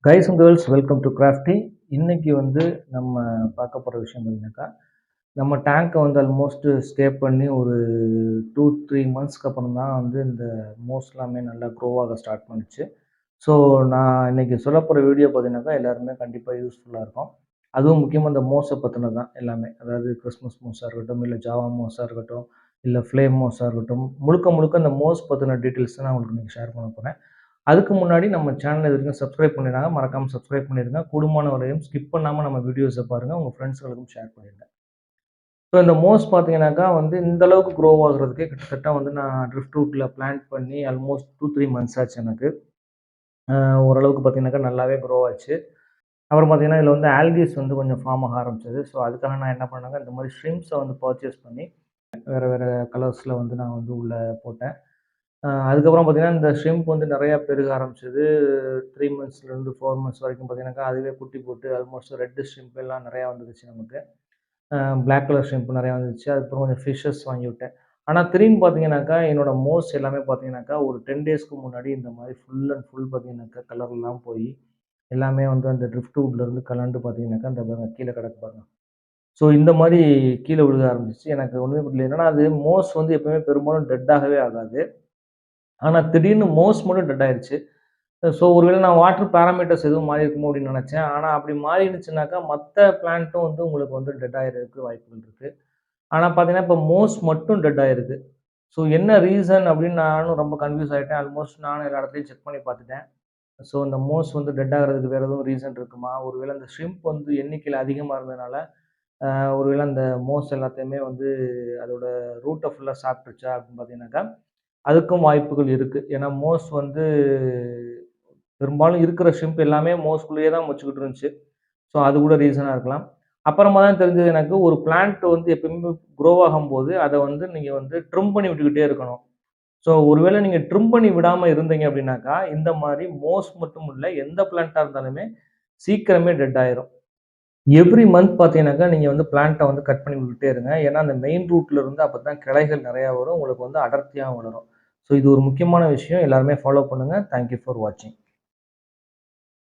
Guys and girls welcome to crafty. இன்னைக்கு வந்து நம்ம பார்க்க போகிற விஷயம் பார்த்தீங்கன்னாக்கா, நம்ம டேங்கை வந்து ஆல்மோஸ்ட் ஸ்டே பண்ணி ஒரு 2-3 மந்த்ஸ்க்கு அப்புறம் தான் வந்து இந்த மோஸ் எல்லாமே நல்லா க்ரோ ஆக ஸ்டார்ட் பண்ணுச்சு. ஸோ நான் இன்னைக்கு சொல்ல போகிற வீடியோ பார்த்தீங்கன்னாக்கா எல்லாருமே கண்டிப்பாக யூஸ்ஃபுல்லாக இருக்கும். அதுவும் முக்கியமாக இந்த மோஸை பற்றினது தான் எல்லாமே. அதாவது கிறிஸ்மஸ் மோஸாக இருக்கட்டும், இல்லை ஜாவா மோஸாக இருக்கட்டும், இல்லை ஃப்ளேம் மோஸாக இருக்கட்டும், முழுக்க முழுக்க இந்த மோஸ் பற்றின டீட்டெயில்ஸ் தான் நான் உங்களுக்கு இன்னைக்கு ஷேர் பண்ண போகிறேன். அதுக்கு முன்னாடி நம்ம சேனல் இது வரைக்கும் சப்ஸ்கிரைப் பண்ணிருந்தாங்க, மறக்காம சப்ஸ்கிரைப் பண்ணிருங்க. கூடுமான வரையும் ஸ்கிப் பண்ணாம நம்ம வீடியோஸை பாருங்க. உங்க ஃப்ரெண்ட்ஸ்களுக்கும் ஷேர் பண்ணிருங்க. ஸோ இந்த மோஸ் பார்த்தீங்கன்னாக்கா வந்து இந்த அளவுக்கு க்ரோ ஆகுறதுக்கே கிட்டத்தட்ட வந்து நான் ட்ரிஃப்ட் ரூட்ல பிளான்ட் பண்ணி ஆல்மோஸ்ட் 2-3 மந்த்ஸ் ஆச்சு எனக்கு. ஓரளவுக்கு பார்த்தீங்கன்னாக்கா நல்லாவே க்ரோ ஆச்சு. அப்புறம் பார்த்தீங்கன்னா, இதில வந்து ஆல்கீஸ் வந்து கொஞ்சம் ஃபார்ம் ஆக ஆரம்பிச்சது. ஸோ அதுக்காக நான் என்ன பண்ணேங்க, இந்த மாதிரி ஷ்ரிம்ப்ஸை வந்து பர்ச்சேஸ் பண்ணி வேற வேற கலர்ஸ்ல வந்து நான் வந்து உள்ள போட்டேன். அதுக்கப்புறம் பார்த்தீங்கன்னா, இந்த ஷ்ரிம்ப் வந்து நெறையா பெருக ஆரம்பிச்சது. 3 மந்த்ஸ்லேருந்து 4 மந்த்ஸ் வரைக்கும் பார்த்தீங்கன்னாக்கா, அதுவே குட்டி போட்டு ஆல்மோஸ்ட் ரெட் ஷ்ரிம்ப் எல்லாம் நெறையா வந்துருச்சு நமக்கு. பிளாக் கலர் ஷ்ரிம்ப் நெறையா வந்துருச்சு. அதுக்கப்புறம் கொஞ்சம் ஃபிஷ்ஷஸ் வாங்கி விட்டேன். ஆனா திடீர்னு பார்த்தீங்கன்னாக்கா, என்னோட மோஸ் எல்லாமே பார்த்தீங்கன்னாக்கா, ஒரு 10 டேஸ்க்கு முன்னாடி இந்த மாரி ஃபுல் அண்ட் ஃபுல் பார்த்தீங்கன்னாக்கா, கலர்லாம் போயி, எல்லாமே வந்து அந்த ட்ரிஃப்ட் வுட்லேருந்து கலண்டு பார்த்தீங்கன்னாக்கா, இந்த பாருங்க கீழ கிடக்கு பாருங்க. ஸோ இந்த மாரி கீழ விழுக ஆரம்பிச்சுச்சு. எனக்கு ஒண்ணுமே புரியல. என்னன்னா, அது மோஸ் வந்து எப்பவுமே பெரும்பாலும் டெட் ஆகவே ஆகாது. ஆனா திடீர்னு மோஸ் மட்டும் டெட் ஆயிருச்சு. ஸோ ஒருவேளை நான் வாட்டர் பாராமீட்டர்ஸ் எதுவும் மாறியிருக்குமோ அப்படின்னு நினைச்சேன். ஆனா அப்படி மாறிடுச்சுனாக்கா, மத்த பிளான்ட்டும் வந்து உங்களுக்கு வந்து டெட் ஆயிறதுக்கு வாய்ப்புகள் இருக்கு. ஆனா பார்த்தீங்கன்னா, இப்ப மோஸ் மட்டும் டெட் ஆயிருக்கு. ஸோ என்ன ரீசன் அப்படின்னு நானும் ரொம்ப கன்ஃப்யூஸ் ஆயிட்டேன். ஆல்மோஸ்ட் நானும் எல்லா இடத்துலயும் செக் பண்ணி பார்த்துட்டேன். ஸோ இந்த மோஸ் வந்து டெட் ஆகுறதுக்கு வேற எதுவும் ரீசன் இருக்குமா? ஒருவேளை அந்த ஷ்ரிம்ப் வந்து எண்ணிக்கையில அதிகமா இருந்ததுனால, ஒருவேளை அந்த மோஸ் எல்லாத்தையுமே வந்து அதோட ரூட்ட ஃபுல்லா சாப்பிட்டுருச்சா அப்படின்னு பார்த்தீங்கன்னாக்கா, அதுக்கும் வாய்ப்புகள் இருக்கு. ஏன்னா மோஸ் வந்து பெரும்பாலும் இருக்கிற ஷ்ரிம்ப் எல்லாமே மோஸ்குள்ளேயே தான் மொச்சுக்கிட்டு இருந்துச்சு. ஸோ அது கூட ரீசனா இருக்கலாம். அப்புறமா தான் தெரிஞ்சது எனக்கு ஒரு பிளான்ட் வந்து எப்பயுமே க்ரோ ஆகும்போது, அத வந்து நீங்க வந்து ட்ரிம் பண்ணி விட்டுக்கிட்டே இருக்கணும். ஸோ ஒருவேளை நீங்க ட்ரிம் பண்ணி விடாம இருந்தீங்க அப்படின்னாக்கா, இந்த மாரி மோஸ் மட்டும் இல்ல, எந்த பிளான்ட்டா இருந்தாலுமே சீக்கிரமே டெட் ஆயிரும். எவ்ரி மந்த் பார்த்தீங்கன்னாக்கா, நீங்க வந்து பிளான்ட்ட வந்து கட் பண்ணி விட்டுட்டே இருங்க. ஏன்னா, அந்த மெயின் ரூட்ல இருந்து அப்பதான் கிளைகள் நெறையா வரும். உங்களுக்கு வந்து அடர்த்தியா வளரும். ஸோ இது ஒரு முக்கியமான விஷயம். எல்லாருமே ஃபாலோ பண்ணுங்க. தேங்க் யூ ஃபார் வாட்சிங்.